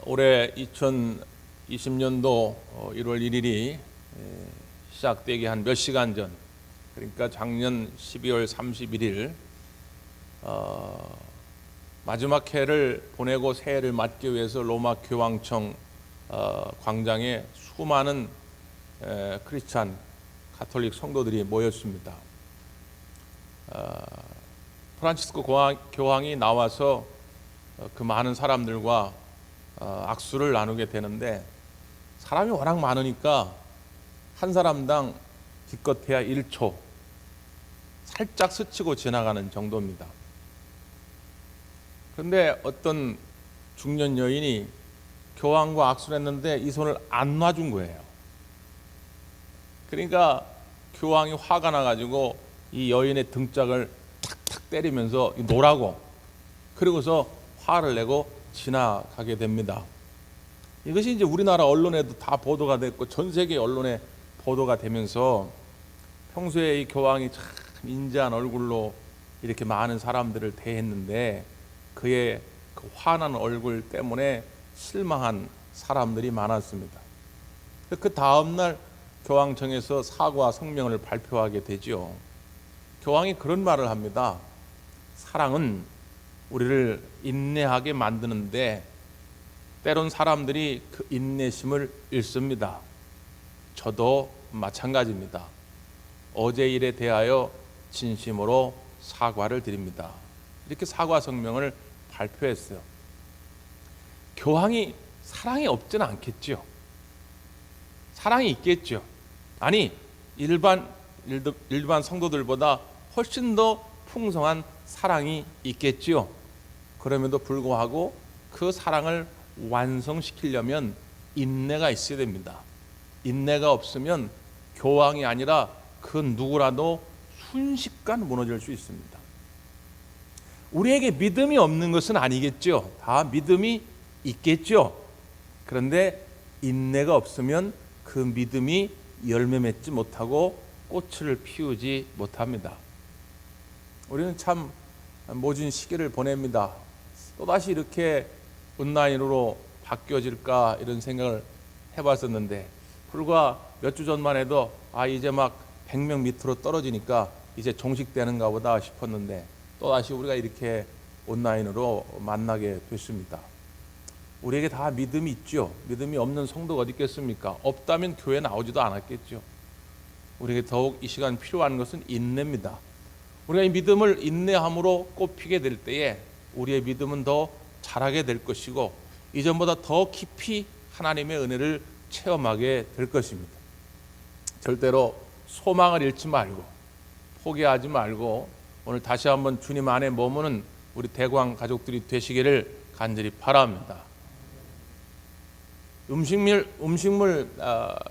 올해 2020년도 1월 1일이 시작되기 한 몇 시간 전, 그러니까 작년 12월 31일 마지막 해를 보내고 새해를 맞기 위해서 로마 교황청 광장에 수많은 크리스찬 가톨릭 성도들이 모였습니다. 프란치스코 교황이 나와서 그 많은 사람들과 악수를 나누게 되는데, 사람이 워낙 많으니까 한 사람당 기껏해야 1초 살짝 스치고 지나가는 정도입니다. 그런데 어떤 중년 여인이 교황과 악수를 했는데 이 손을 안 놔준 거예요. 그러니까 교황이 화가 나가지고 이 여인의 등짝을 탁탁 때리면서 놓으라고, 그리고서 화를 내고 지나가게 됩니다. 이것이 이제 우리나라 언론에도 다 보도가 됐고 전 세계 언론에 보도가 되면서 평소에 이 교황이 참 인자한 얼굴로 이렇게 많은 사람들을 대했는데 그의 그 화난 얼굴 때문에 실망한 사람들이 많았습니다. 그 다음날 교황청에서 사과 성명을 발표하게 되죠. 교황이 그런 말을 합니다. 사랑은 우리를 인내하게 만드는데 때론 사람들이 그 인내심을 잃습니다. 저도 마찬가지입니다. 어제 일에 대하여 진심으로 사과를 드립니다. 이렇게 사과 성명을 발표했어요. 교황이 사랑이 없지는 않겠죠. 사랑이 있겠죠. 아니, 일반 성도들보다 훨씬 더 풍성한 사랑이 있겠지요. 그럼에도 불구하고 그 사랑을 완성시키려면 인내가 있어야 됩니다. 인내가 없으면 교황이 아니라 그 누구라도 순식간 무너질 수 있습니다. 우리에게 믿음이 없는 것은 아니겠죠. 다 믿음이 있겠죠. 그런데 인내가 없으면 그 믿음이 열매 맺지 못하고 꽃을 피우지 못합니다. 우리는 참 모진 시기를 보냅니다. 또다시 이렇게 온라인으로 바뀌어질까 이런 생각을 해봤었는데, 불과 몇 주 전만 해도 이제 막 100명 밑으로 떨어지니까 이제 종식되는가 보다 싶었는데 또다시 우리가 이렇게 온라인으로 만나게 됐습니다. 우리에게 다 믿음이 있죠. 믿음이 없는 성도가 어디 있겠습니까? 없다면 교회 나오지도 않았겠죠. 우리에게 더욱 이 시간 필요한 것은 인내입니다. 우리가 이 믿음을 인내함으로 꽃피게 될 때에 우리의 믿음은 더 자라게 될 것이고 이전보다 더 깊이 하나님의 은혜를 체험하게 될 것입니다. 절대로 소망을 잃지 말고 포기하지 말고 오늘 다시 한번 주님 안에 머무는 우리 대광 가족들이 되시기를 간절히 바랍니다. 음식물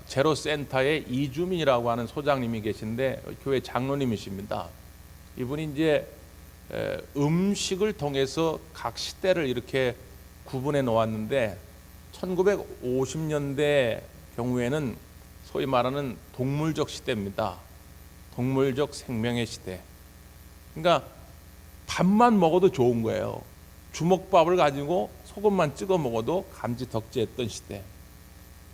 제로센터의 이주민이라고 하는 소장님이 계신데 교회 장로님이십니다. 이분이 이제 음식을 통해서 각 시대를 이렇게 구분해 놓았는데 1950년대 경우에는 소위 말하는 동물적 시대입니다. 동물적 생명의 시대. 그러니까 밥만 먹어도 좋은 거예요. 주먹밥을 가지고 소금만 찍어 먹어도 감지덕지했던 시대.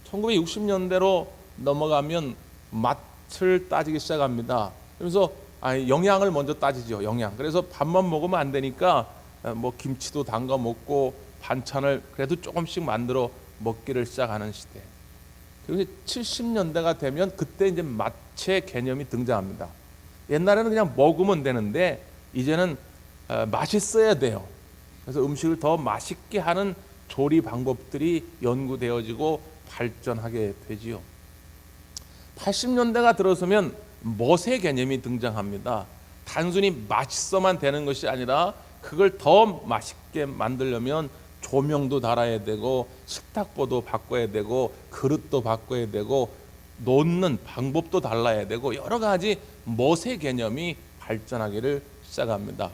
1960년대로 넘어가면 맛을 따지기 시작합니다. 그래서 영양을 먼저 따지죠. 영양. 그래서 밥만 먹으면 안 되니까 뭐 김치도 담가 먹고 반찬을 그래도 조금씩 만들어 먹기를 시작하는 시대. 그리고 70년대가 되면 그때 이제 맛의 개념이 등장합니다. 옛날에는 그냥 먹으면 되는데 이제는 맛있어야 돼요. 그래서 음식을 더 맛있게 하는 조리 방법들이 연구되어지고 발전하게 되지요. 80년대가 들어서면 멋의 개념이 등장합니다. 단순히 맛있어만 되는 것이 아니라 그걸 더 맛있게 만들려면 조명도 달아야 되고 식탁보도 바꿔야 되고 그릇도 바꿔야 되고 놓는 방법도 달라야 되고 여러 가지 멋의 개념이 발전하기를 시작합니다.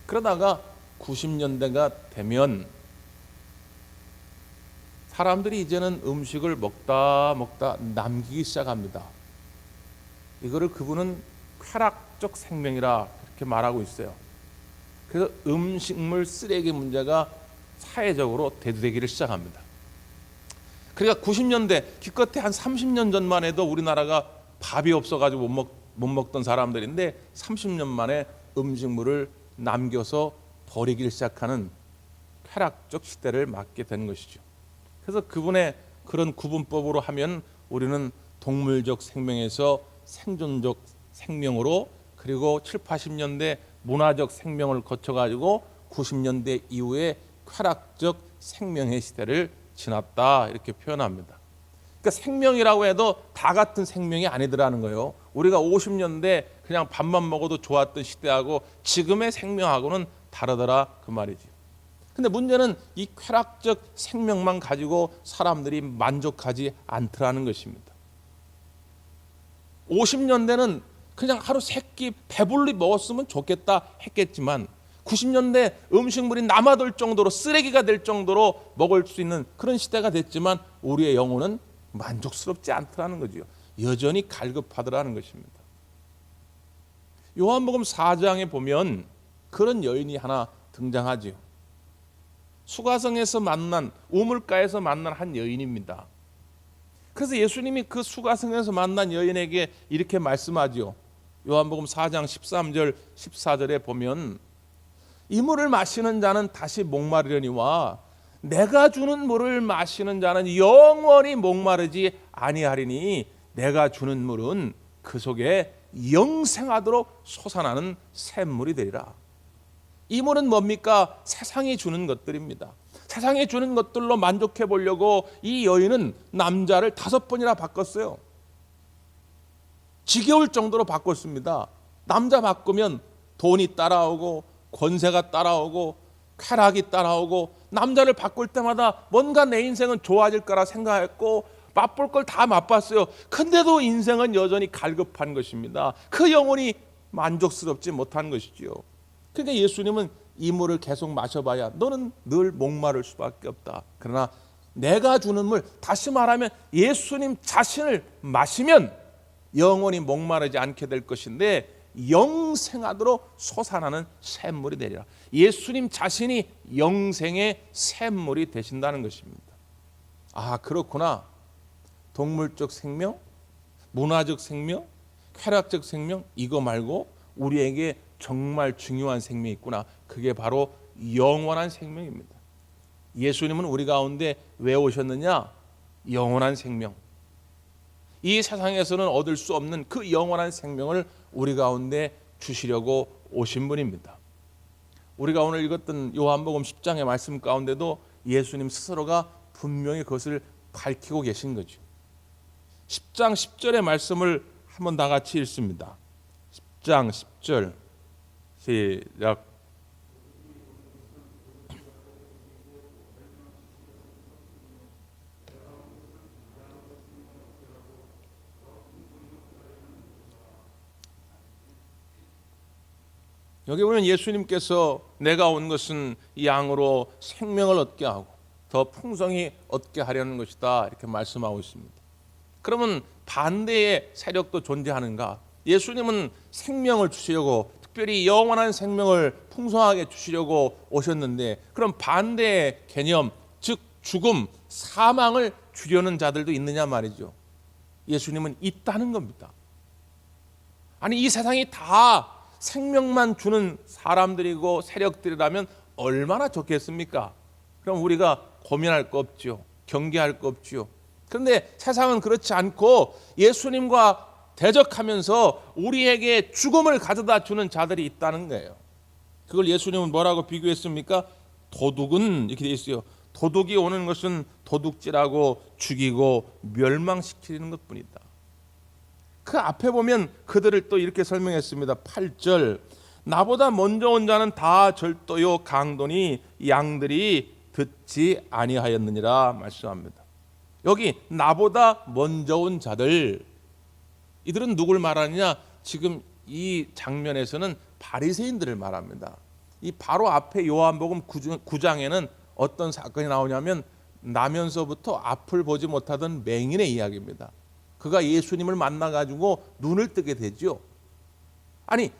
그러다가 90년대가 되면 사람들이 이제는 음식을 먹다 남기기 시작합니다. 이거를 그분은 쾌락적 생명이라 그렇게 말하고 있어요. 그래서 음식물 쓰레기 문제가 사회적으로 대두되기를 시작합니다. 그러니까 90년대 기껏해 한 30년 전만 해도 우리나라가 밥이 없어가지고 못 먹던 사람들인데 30년 만에 음식물을 남겨서 버리기를 시작하는 쾌락적 시대를 맞게 된 것이죠. 그래서 그분의 그런 구분법으로 하면 우리는 동물적 생명에서 생존적 생명으로, 그리고 7, 80년대 문화적 생명을 거쳐가지고 90년대 이후에 쾌락적 생명의 시대를 지났다, 이렇게 표현합니다. 그러니까 생명이라고 해도 다 같은 생명이 아니더라는 거예요. 우리가 50년대 그냥 밥만 먹어도 좋았던 시대하고 지금의 생명하고는 다르더라, 그 말이지. 근데 문제는 이 쾌락적 생명만 가지고 사람들이 만족하지 않더라는 것입니다. 50년대는 그냥 하루 3끼 배불리 먹었으면 좋겠다 했겠지만 90년대 음식물이 남아돌 정도로, 쓰레기가 될 정도로 먹을 수 있는 그런 시대가 됐지만 우리의 영혼은 만족스럽지 않더라는 거죠. 여전히 갈급하더라는 것입니다. 요한복음 4장에 보면 그런 여인이 하나 등장하지요. 수가성에서 만난, 우물가에서 만난 한 여인입니다. 그래서 예수님이 그 수가성에서 만난 여인에게 이렇게 말씀하지요. 요한복음 4장 13절 14절에 보면 이 물을 마시는 자는 다시 목마르려니와 내가 주는 물을 마시는 자는 영원히 목마르지 아니하리니 내가 주는 물은 그 속에 영생하도록 솟아나는 샘물이 되리라. 이 물은 뭡니까? 세상이 주는 것들입니다. 세상이 주는 것들로 만족해 보려고 이 여인은 남자를 5번이나 바꿨어요. 지겨울 정도로 바꿨습니다. 남자 바꾸면 돈이 따라오고 권세가 따라오고 쾌락이 따라오고, 남자를 바꿀 때마다 뭔가 내 인생은 좋아질 거라 생각했고 맛볼 걸 다 맛봤어요. 근데도 인생은 여전히 갈급한 것입니다. 그 영혼이 만족스럽지 못한 것이지요. 그러니까 예수님은 이 물을 계속 마셔봐야 너는 늘 목마를 수밖에 없다. 그러나 내가 주는 물, 다시 말하면 예수님 자신을 마시면 영원히 목마르지 않게 될 것인데 영생하도록 솟아나는 샘물이 되리라. 예수님 자신이 영생의 샘물이 되신다는 것입니다. 아, 그렇구나. 동물적 생명, 문화적 생명, 쾌락적 생명, 이거 말고 우리에게 정말 중요한 생명이 있구나. 그게 바로 영원한 생명입니다. 예수님은 우리 가운데 왜 오셨느냐? 영원한 생명. 이 세상에서는 얻을 수 없는 그 영원한 생명을 우리 가운데 주시려고 오신 분입니다. 우리가 오늘 읽었던 요한복음 10장의 말씀 가운데도 예수님 스스로가 분명히 그것을 밝히고 계신 거죠. 10장 10절의 말씀을 한번 다 같이 읽습니다. 10장 10절 시작. 여기 보면 예수님께서 내가 온 것은 양으로 생명을 얻게 하고 더 풍성히 얻게 하려는 것이다, 이렇게 말씀하고 있습니다. 그러면 반대의 세력도 존재하는가? 예수님은 생명을 주시려고, 특별히 영원한 생명을 풍성하게 주시려고 오셨는데, 그럼 반대의 개념, 즉 죽음, 사망을 주려는 자들도 있느냐 말이죠. 예수님은 있다는 겁니다. 아니, 이 세상이 다 생명만 주는 사람들이고 세력들이라면 얼마나 좋겠습니까? 그럼 우리가 고민할 거 없죠. 경계할 거 없죠. 그런데 세상은 그렇지 않고 예수님과 대적하면서 우리에게 죽음을 가져다 주는 자들이 있다는 거예요. 그걸 예수님은 뭐라고 비교했습니까? 도둑은 이렇게 돼 있어요. 도둑이 오는 것은 도둑질하고 죽이고 멸망시키는 것뿐이다. 그 앞에 보면 그들을 또 이렇게 설명했습니다. 8절, 나보다 먼저 온 자는 다 절도요 강도니 양들이 듣지 아니하였느니라 말씀합니다. 여기 나보다 먼저 온 자들, 이들은 누굴 말하느냐? 지금 이 장면에서는 바리새인들을 말합니다. 이 바로 앞에 요한복음 9장에는 어떤 사건이 나오냐면 나면서부터 앞을 보지 못하던 맹인의 이야기입니다. 그가 예수님을 만나가지고 눈을 뜨게 되죠. 아니,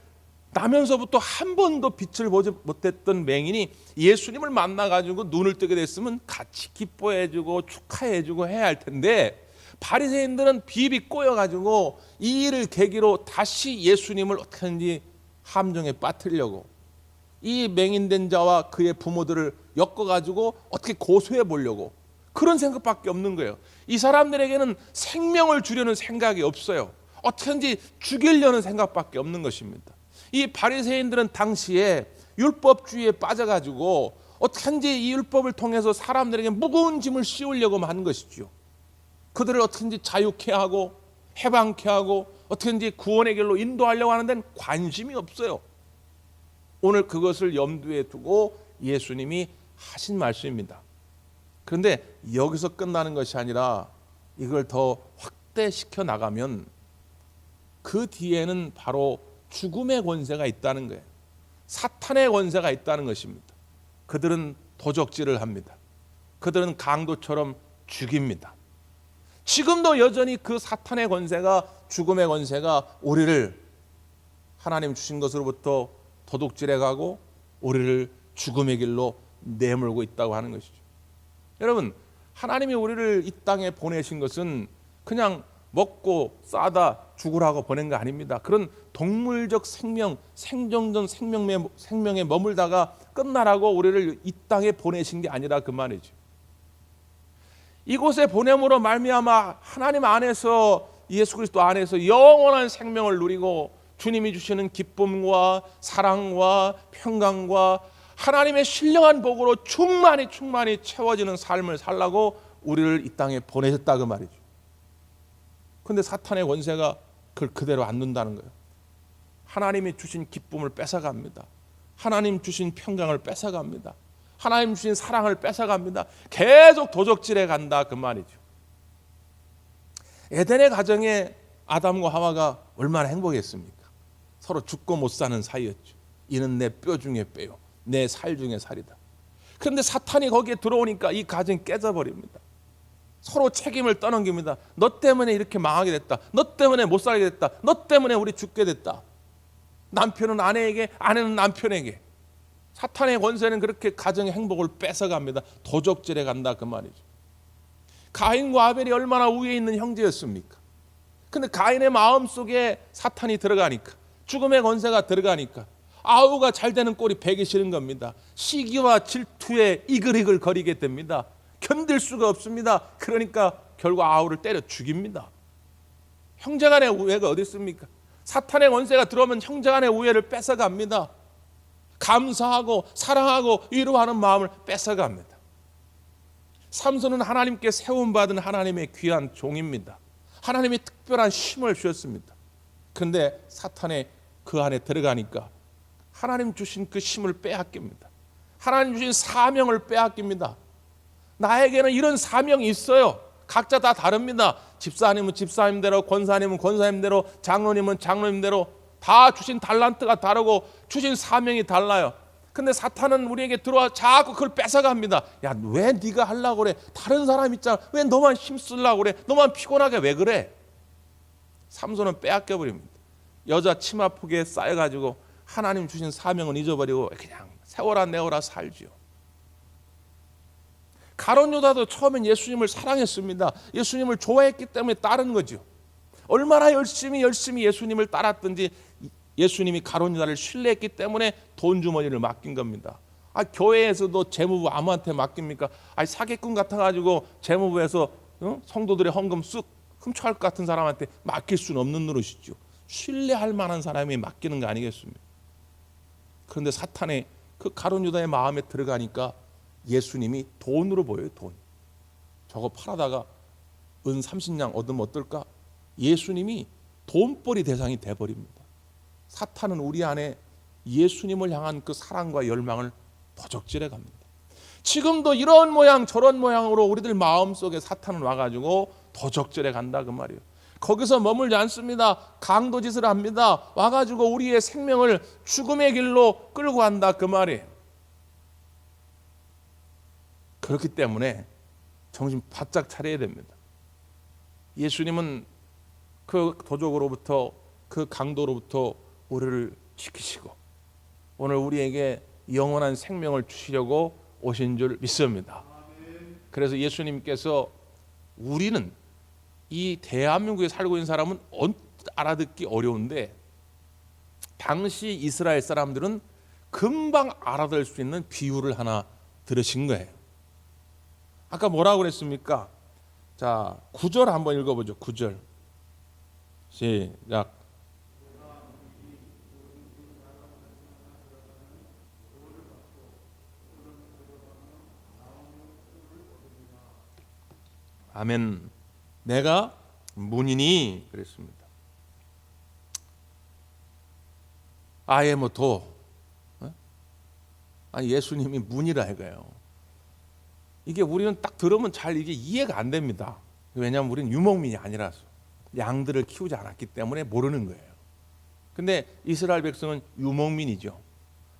나면서부터 한 번도 빛을 보지 못했던 맹인이 예수님을 만나가지고 눈을 뜨게 됐으면 같이 기뻐해주고 축하해주고 해야 할 텐데, 바리새인들은 비비 꼬여가지고 이 일을 계기로 다시 예수님을 어떻게든지 함정에 빠뜨리려고 이 맹인된 자와 그의 부모들을 엮어가지고 어떻게 고소해 보려고 그런 생각밖에 없는 거예요. 이 사람들에게는 생명을 주려는 생각이 없어요. 어떻게든지 죽이려는 생각밖에 없는 것입니다. 이 바리새인들은 당시에 율법주의에 빠져가지고 어떻게든지 이 율법을 통해서 사람들에게 무거운 짐을 씌우려고 하는 것이죠. 그들을 어떻게든지 자유케 하고 해방케 하고 어떻게든지 구원의 길로 인도하려고 하는 데는 관심이 없어요. 오늘 그것을 염두에 두고 예수님이 하신 말씀입니다. 그런데 여기서 끝나는 것이 아니라 이걸 더 확대시켜 나가면 그 뒤에는 바로 죽음의 권세가 있다는 거예요. 사탄의 권세가 있다는 것입니다. 그들은 도적질을 합니다. 그들은 강도처럼 죽입니다. 지금도 여전히 그 사탄의 권세가, 죽음의 권세가 우리를 하나님 주신 것으로부터 도둑질해 가고 우리를 죽음의 길로 내몰고 있다고 하는 것이죠. 여러분, 하나님이 우리를 이 땅에 보내신 것은 그냥 먹고 싸다 죽으라고 보낸 거 아닙니다. 그런 동물적 생명, 생존전 생명에 머물다가 끝나라고 우리를 이 땅에 보내신 게 아니라 그 말이죠. 이곳에 보냄으로 말미암아 하나님 안에서, 예수 그리스도 안에서 영원한 생명을 누리고 주님이 주시는 기쁨과 사랑과 평강과 하나님의 신령한 복으로 충만히 채워지는 삶을 살라고 우리를 이 땅에 보내셨다 그 말이죠. 그런데 사탄의 권세가 그걸 그대로 안 둔다는 거예요. 하나님이 주신 기쁨을 뺏어갑니다. 하나님 주신 평강을 뺏어갑니다. 하나님 주신 사랑을 뺏어갑니다. 계속 도적질해 간다 그 말이죠. 에덴의 가정에 아담과 하와가 얼마나 행복했습니까? 서로 죽고 못 사는 사이였죠. 이는 내 뼈 중에 뼈요, 내 살 중에 살이다. 그런데 사탄이 거기에 들어오니까 이 가정이 깨져버립니다. 서로 책임을 떠넘깁니다. 너 때문에 이렇게 망하게 됐다. 너 때문에 못 살게 됐다. 너 때문에 우리 죽게 됐다. 남편은 아내에게, 아내는 남편에게. 사탄의 권세는 그렇게 가정의 행복을 뺏어갑니다. 도적질해 간다 그 말이죠. 가인과 아벨이 얼마나 우위에 있는 형제였습니까? 근데 가인의 마음속에 사탄이 들어가니까, 죽음의 권세가 들어가니까 아우가 잘 되는 꼴이 배기 싫은 겁니다. 시기와 질투에 이글이글 거리게 됩니다. 견딜 수가 없습니다. 그러니까 결국 아우를 때려 죽입니다. 형제간의 우애가 어디 있습니까? 사탄의 권세가 들어오면 형제간의 우애를 뺏어갑니다. 감사하고 사랑하고 위로하는 마음을 뺏어갑니다. 삼손은 하나님께 세움받은 하나님의 귀한 종입니다. 하나님이 특별한 힘을 주셨습니다. 그런데 사탄의 그 안에 들어가니까 하나님 주신 그 힘을 빼앗깁니다. 하나님 주신 사명을 빼앗깁니다. 나에게는 이런 사명이 있어요. 각자 다 다릅니다. 집사님은 집사님대로, 권사님은 권사님대로, 장로님은 장로님대로 다 주신 달란트가 다르고 주신 사명이 달라요. 근데 사탄은 우리에게 들어와 자꾸 그걸 뺏어갑니다. 야, 왜 네가 하려고 그래? 다른 사람 있잖아. 왜 너만 힘쓰려고 그래? 너만 피곤하게 왜 그래? 삼손은 빼앗겨버립니다. 여자 치마폭에 쌓여가지고 하나님 주신 사명은 잊어버리고 그냥 세워라 내워라 살지요. 가룟 유다도 처음엔 예수님을 사랑했습니다. 예수님을 좋아했기 때문에 따른 거죠. 얼마나 열심히 예수님을 따랐든지 예수님이 가룟 유다를 신뢰했기 때문에 돈 주머니를 맡긴 겁니다. 교회에서도 재무부 아무한테 맡깁니까? 사기꾼 같아가지고 재무부에서 성도들의 헌금 쓱 훔쳐갈 것 같은 사람한테 맡길 수는 없는 노릇이죠. 신뢰할 만한 사람이 맡기는 거 아니겠습니까? 그런데 사탄의 그 가룟 유다의 마음에 들어가니까 예수님이 돈으로 보여요. 돈. 저거 팔아다가 은 30냥 얻으면 어떨까? 예수님이 돈벌이 대상이 돼버립니다. 사탄은 우리 안에 예수님을 향한 그 사랑과 열망을 도적질해 갑니다. 지금도 이런 모양 저런 모양으로 우리들 마음속에 사탄은 와가지고 도적질해 간다 그 말이에요. 거기서 머물지 않습니다. 강도짓을 합니다. 와가지고 우리의 생명을 죽음의 길로 끌고 간다 그 말이에요. 그렇기 때문에 정신 바짝 차려야 됩니다. 예수님은 그 도적으로부터, 그 강도로부터 우리를 지키시고 오늘 우리에게 영원한 생명을 주시려고 오신 줄 믿습니다. 그래서 예수님께서 우리는 이 대한민국에 살고 있는 사람은 알아듣기 어려운데 당시 이스라엘 사람들은 금방 알아들 수 있는 비유를 하나 들으신 거예요. 아까 뭐라고 그랬습니까? 자, 9절 한번 읽어보죠. 9절 시작. 아멘. 내가 문이니 그랬습니다. I am a door. 아니 예수님이 문이라 이거예요. 이게 우리는 딱 들으면 잘 이게 이해가 안 됩니다. 왜냐하면 우리는 유목민이 아니라서 양들을 키우지 않았기 때문에 모르는 거예요. 근데 이스라엘 백성은 유목민이죠.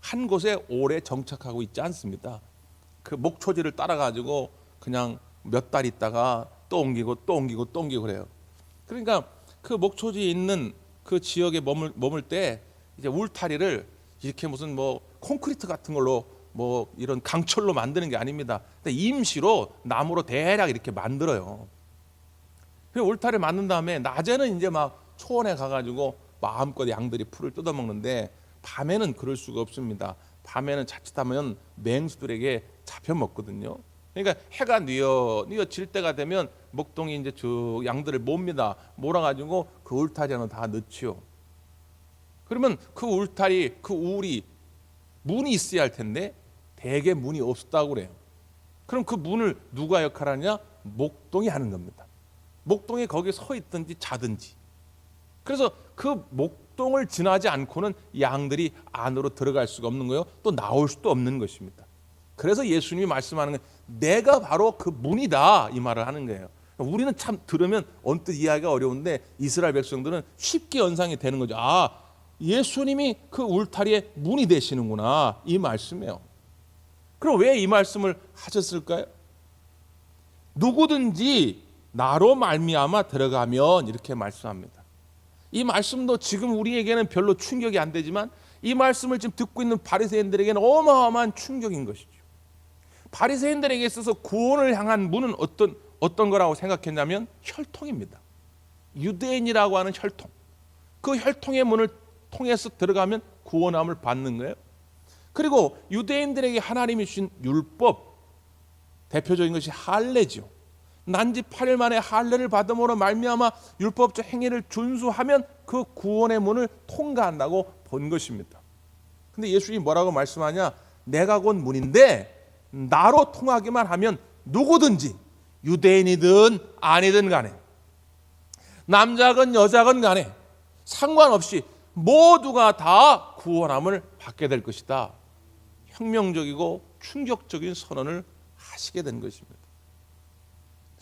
한 곳에 오래 정착하고 있지 않습니다. 그 목초지를 따라 가지고 그냥 몇 달 있다가 또 옮기고 또 옮기고 또 옮기고 그래요. 그러니까 그 목초지에 있는 그 지역에 머물 때 이제 울타리를 이렇게 무슨 뭐 콘크리트 같은 걸로 뭐 이런 강철로 만드는 게 아닙니다. 근데 임시로 나무로 대략 이렇게 만들어요. 그 울타리 만든 다음에 낮에는 이제 막 초원에 가가지고 마음껏 양들이 풀을 뜯어먹는데 밤에는 그럴 수가 없습니다. 밤에는 자칫하면 맹수들에게 잡혀 먹거든요. 그러니까 해가 뉘어질 때가 되면 목동이 이제 저 양들을 몹니다. 몰아가지고 그 울타리 안에 다 넣지요. 그러면 그 울타리, 그 울이 문이 있어야 할 텐데 대개 문이 없었다고 그래요. 그럼 그 문을 누가 역할하냐? 목동이 하는 겁니다. 목동이 거기에 서 있든지 자든지. 그래서 그 목동을 지나지 않고는 양들이 안으로 들어갈 수가 없는 거예요. 또 나올 수도 없는 것입니다. 그래서 예수님이 말씀하는 건 내가 바로 그 문이다 이 말을 하는 거예요. 우리는 참 들으면 언뜻 이해하기가 어려운데 이스라엘 백성들은 쉽게 연상이 되는 거죠. 아, 예수님이 그 울타리의 문이 되시는구나 이 말씀이에요. 그럼 왜 이 말씀을 하셨을까요? 누구든지 나로 말미암아 들어가면 이렇게 말씀합니다. 이 말씀도 지금 우리에게는 별로 충격이 안 되지만 이 말씀을 지금 듣고 있는 바리새인들에게는 어마어마한 충격인 것이죠. 바리새인들에게 있어서 구원을 향한 문은 어떤 거라고 생각했냐면 혈통입니다. 유대인이라고 하는 혈통. 그 혈통의 문을 통해서 들어가면 구원함을 받는 거예요. 그리고 유대인들에게 하나님이 주신 율법 대표적인 것이 할례죠. 난지 8일 만에 할례를 받음으로 말미암아 율법적 행위를 준수하면 그 구원의 문을 통과한다고 본 것입니다. 근데 예수님이 뭐라고 말씀하냐? 내가 곧 문인데 나로 통하기만 하면 누구든지 유대인이든 아니든 간에 남자건 여자건 간에 상관없이 모두가 다 구원함을 받게 될 것이다. 혁명적이고 충격적인 선언을 하시게 된 것입니다.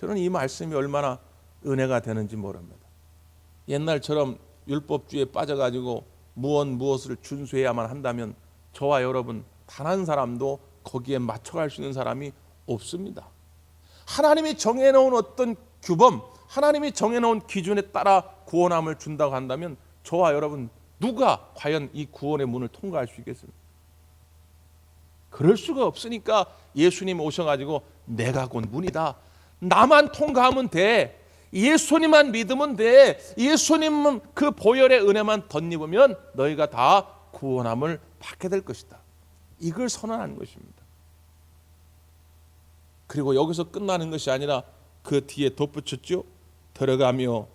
저는 이 말씀이 얼마나 은혜가 되는지 모릅니다. 옛날처럼 율법주의에 빠져가지고 무엇을 준수해야만 한다면 저와 여러분 단 한 사람도 거기에 맞춰갈 수 있는 사람이 없습니다. 하나님이 정해놓은 어떤 규범, 하나님이 정해놓은 기준에 따라 구원함을 준다고 한다면 저와 여러분 누가 과연 이 구원의 문을 통과할 수 있겠습니까? 그럴 수가 없으니까 예수님 오셔가지고 내가 곧 문이다. 나만 통과하면 돼. 예수님만 믿으면 돼. 예수님 그 보혈의 은혜만 덧입으면 너희가 다 구원함을 받게 될 것이다. 이걸 선언하는 것입니다. 그리고 여기서 끝나는 것이 아니라 그 뒤에 덧붙였죠. 들어가며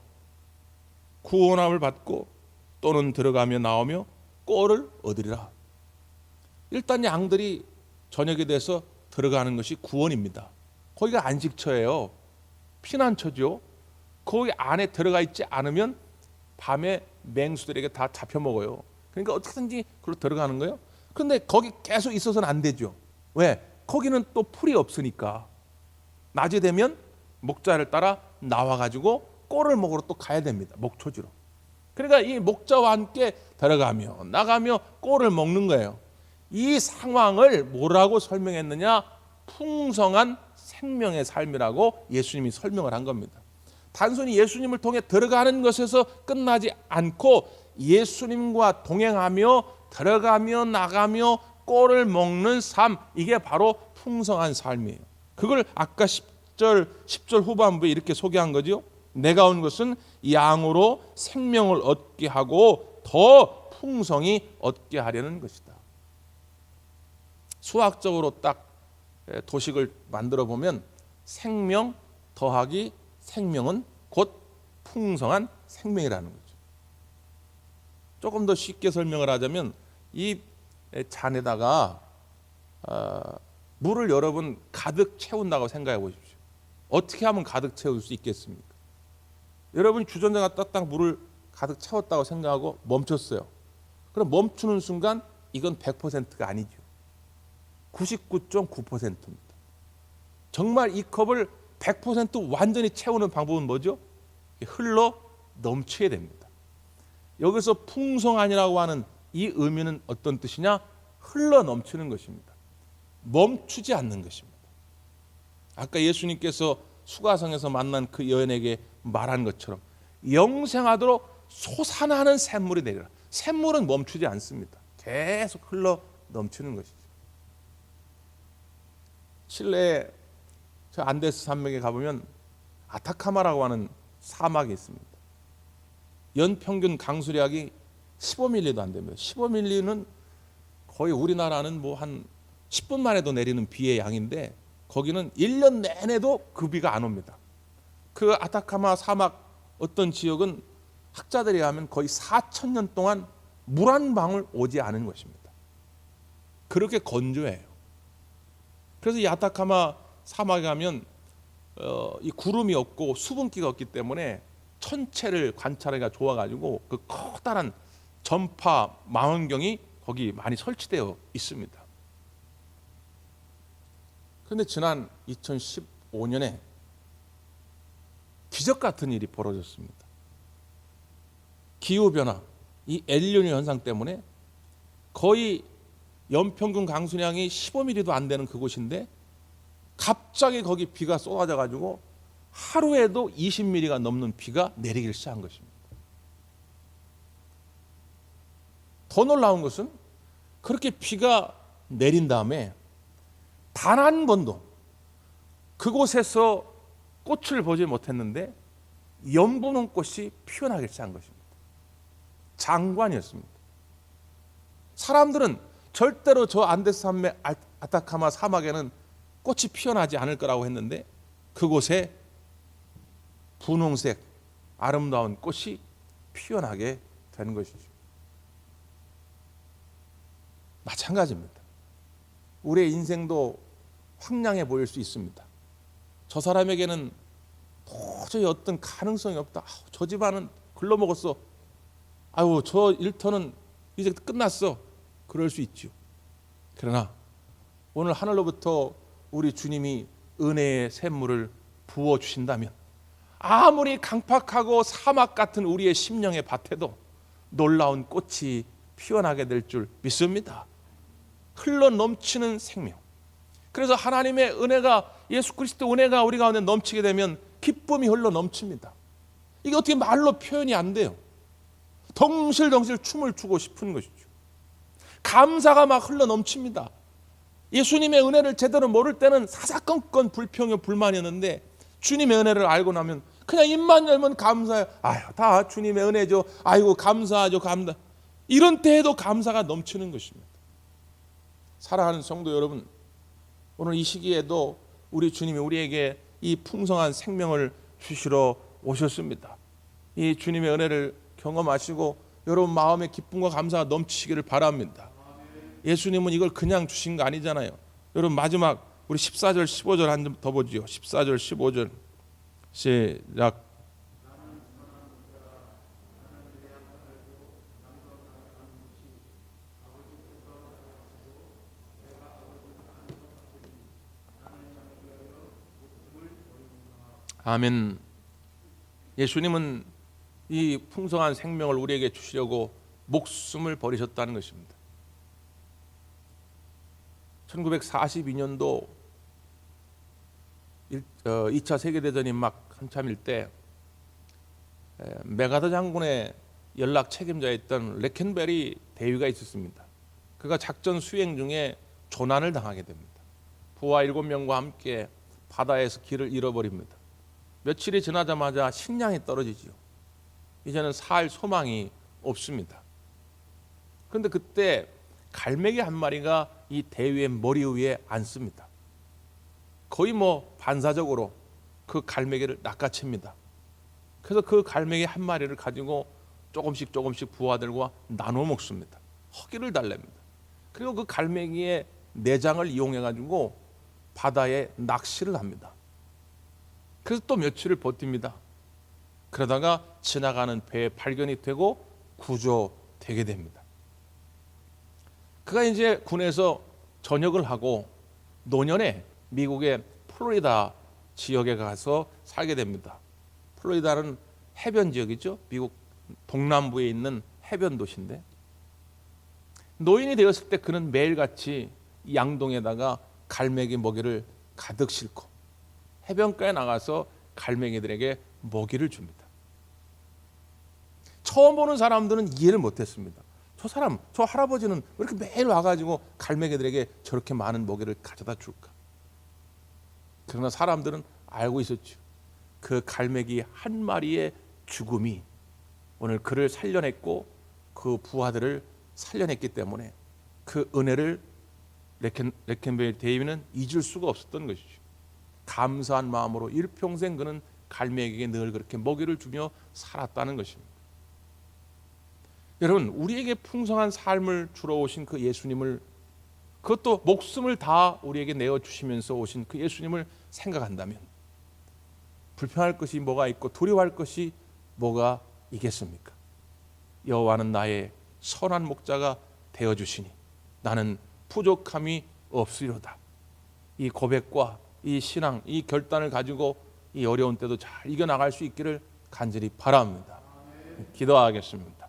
구원함을 받고 또는 들어가며 나오며 꼴을 얻으리라. 일단 양들이 저녁이 돼서 들어가는 것이 구원입니다. 거기가 안식처예요. 피난처죠. 거기 안에 들어가 있지 않으면 밤에 맹수들에게 다 잡혀 먹어요. 그러니까 어떻게든지 그걸로 들어가는 거예요. 그런데 거기 계속 있어서는 안 되죠. 왜? 거기는 또 풀이 없으니까 낮이 되면 목자를 따라 나와가지고 꼴을 먹으러 또 가야 됩니다. 목초지로. 그러니까 이 목자와 함께 들어가며 나가며 꼴을 먹는 거예요. 이 상황을 뭐라고 설명했느냐? 풍성한 생명의 삶이라고 예수님이 설명을 한 겁니다. 단순히 예수님을 통해 들어가는 것에서 끝나지 않고 예수님과 동행하며 들어가며 나가며 꼴을 먹는 삶, 이게 바로 풍성한 삶이에요. 그걸 아까 10절 후반부에 이렇게 소개한 거죠. 내가 온 것은 양으로 생명을 얻게 하고 더 풍성히 얻게 하려는 것이다. 수학적으로 딱 도식을 만들어 보면 생명 더하기 생명은 곧 풍성한 생명이라는 거죠. 조금 더 쉽게 설명을 하자면 이 잔에다가 물을 여러분 가득 채운다고 생각해 보십시오. 어떻게 하면 가득 채울 수 있겠습니까? 여러분 주전자가 딱딱 물을 가득 채웠다고 생각하고 멈췄어요. 그럼 멈추는 순간 이건 100%가 아니죠. 99.9%입니다. 정말 이 컵을 100% 완전히 채우는 방법은 뭐죠? 흘러 넘치게 됩니다. 여기서 풍성한이라고 하는 이 의미는 어떤 뜻이냐? 흘러 넘치는 것입니다. 멈추지 않는 것입니다. 아까 예수님께서 수가성에서 만난 그 여인에게 말한 것처럼 영생하도록 솟아나는 샘물이 내리라. 샘물은 멈추지 않습니다. 계속 흘러 넘치는 것이죠. 칠레의 저 안데스 산맥에 가보면 아타카마라고 하는 사막이 있습니다. 연평균 강수량이 15mm도 안 됩니다. 15mm는 거의 우리나라는 뭐 한 10분 만에도 내리는 비의 양인데 거기는 1년 내내도 그 비가 안 옵니다. 그 아타카마 사막 어떤 지역은 학자들이 하면 거의 4,000년 동안 물 한 방울 오지 않은 것입니다. 그렇게 건조해요. 그래서 이 아타카마 사막에 가면 이 구름이 없고 수분기가 없기 때문에 천체를 관찰하기가 좋아가지고 그 커다란 전파 망원경이 거기 많이 설치되어 있습니다. 그런데 지난 2015년에 기적 같은 일이 벌어졌습니다. 기후변화, 이 엘니뇨 현상 때문에 거의 연평균 강수량이 15mm도 안 되는 그곳인데 갑자기 거기 비가 쏟아져 가지고 하루에도 20mm가 넘는 비가 내리기 시작한 것입니다. 더 놀라운 것은 그렇게 비가 내린 다음에 단 한 번도 그곳에서 꽃을 보지 못했는데 연분홍 꽃이 피어나기 시작한 것입니다. 장관이었습니다. 사람들은 절대로 저 안데스 산맥 아타카마 사막에는 꽃이 피어나지 않을 거라고 했는데 그곳에 분홍색 아름다운 꽃이 피어나게 된 것이죠. 마찬가지입니다. 우리의 인생도 황량해 보일 수 있습니다. 저 사람에게는 도저히 어떤 가능성이 없다. 저 집안은 글러먹었어. 아유, 저 일터는 이제 끝났어. 그럴 수 있죠. 그러나 오늘 하늘로부터 우리 주님이 은혜의 샘물을 부어주신다면 아무리 강팍하고 사막 같은 우리의 심령의 밭에도 놀라운 꽃이 피어나게 될 줄 믿습니다. 흘러 넘치는 생명. 그래서 하나님의 은혜가, 예수 그리스도 은혜가 우리 가운데 넘치게 되면 기쁨이 흘러 넘칩니다. 이게 어떻게 말로 표현이 안 돼요. 덩실덩실 춤을 추고 싶은 것이죠. 감사가 막 흘러 넘칩니다. 예수님의 은혜를 제대로 모를 때는 사사건건 불평이 불만이었는데 주님의 은혜를 알고 나면 그냥 입만 열면 감사해요. 아유, 다 주님의 은혜죠. 아이고 감사하죠. 감사. 이런 때에도 감사가 넘치는 것입니다. 사랑하는 성도 여러분, 오늘 이 시기에도 우리 주님이 우리에게 이 풍성한 생명을 주시러 오셨습니다. 이 주님의 은혜를 경험하시고 여러분 마음의 기쁨과 감사가 넘치시기를 바랍니다. 예수님은 이걸 그냥 주신 거 아니잖아요. 여러분 마지막 우리 14절 15절 한 점 더 보지요. 14절 15절 시작. 아멘. 예수님은 이 풍성한 생명을 우리에게 주시려고 목숨을 버리셨다는 것입니다. 1942년도 2차 세계대전이 막 한참일 때 메가더 장군의 연락 책임자였던 레켄베리 대위가 있었습니다. 그가 작전 수행 중에 조난을 당하게 됩니다. 부하 7명과 함께 바다에서 길을 잃어버립니다. 며칠이 지나자마자 식량이 떨어지지요. 이제는 살 소망이 없습니다. 그런데 그때 갈매기 한 마리가 이 대위의 머리 위에 앉습니다. 거의 반사적으로 그 갈매기를 낚아챕니다. 그래서 그 갈매기 한 마리를 가지고 조금씩 부하들과 나눠 먹습니다. 허기를 달랩니다. 그리고 그 갈매기의 내장을 이용해 가지고 바다에 낚시를 합니다. 그래서 또 며칠을 버팁니다. 그러다가 지나가는 배에 발견이 되고 구조되게 됩니다. 그가 이제 군에서 전역을 하고 노년에 미국의 플로리다 지역에 가서 살게 됩니다. 플로리다는 해변 지역이죠. 미국 동남부에 있는 해변 도시인데, 노인이 되었을 때 그는 매일같이 양동에다가 갈매기 먹이를 가득 싣고 해변가에 나가서 갈매기들에게 먹이를 줍니다. 처음 보는 사람들은 이해를 못했습니다. 저 할아버지는 왜 이렇게 매일 와가지고 갈매기들에게 저렇게 많은 먹이를 가져다 줄까? 그러나 사람들은 알고 있었죠. 그 갈매기 한 마리의 죽음이 오늘 그를 살려냈고 그 부하들을 살려냈기 때문에 그 은혜를 레켄베리 대위는 잊을 수가 없었던 것이죠. 감사한 마음으로 일평생 그는 갈매기에게 늘 그렇게 먹이를 주며 살았다는 것입니다. 여러분, 우리에게 풍성한 삶을 주러 오신 그 예수님을, 그것도 목숨을 다 우리에게 내어주시면서 오신 그 예수님을 생각한다면 불평할 것이 뭐가 있고 두려워할 것이 뭐가 있겠습니까? 여호와는 나의 선한 목자가 되어주시니 나는 부족함이 없으리로다. 이 고백과 이 신앙, 이 결단을 가지고 이 어려운 때도 잘 이겨나갈 수 있기를 간절히 바랍니다. 기도하겠습니다.